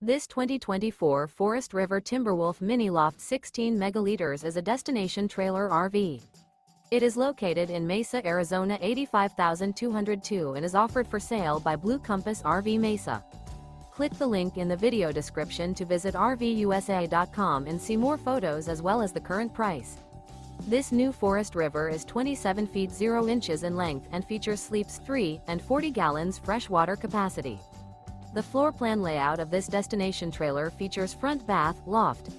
This 2024 Forest River Timberwolf Mini Loft 16 megaliters is a destination trailer RV. It is located in Mesa, Arizona 85202 and is offered for sale by Blue Compass RV Mesa. Click the link in the video description to visit RVUSA.com and see more photos as well as the current price. This new Forest River is 27 feet 0 inches in length and features sleeps 3 and 40 gallons fresh water capacity. The floor plan layout of this destination trailer features front bath, loft.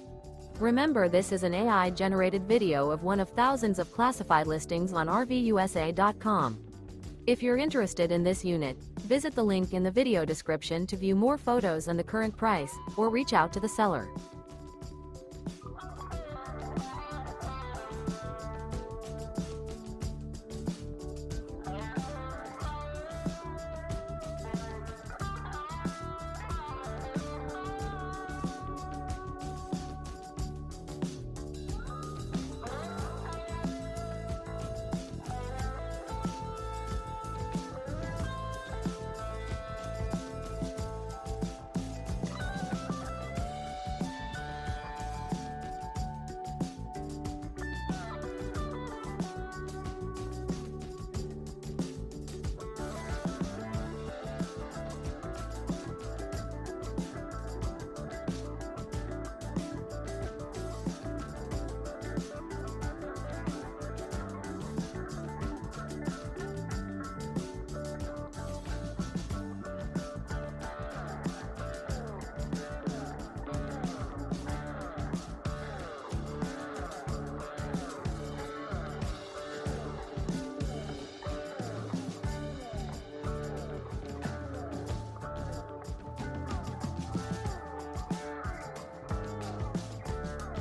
Remember, this is an AI-generated video of one of thousands of classified listings on RVUSA.com. If you're interested in this unit, visit the link in the video description to view more photos and the current price, or reach out to the seller.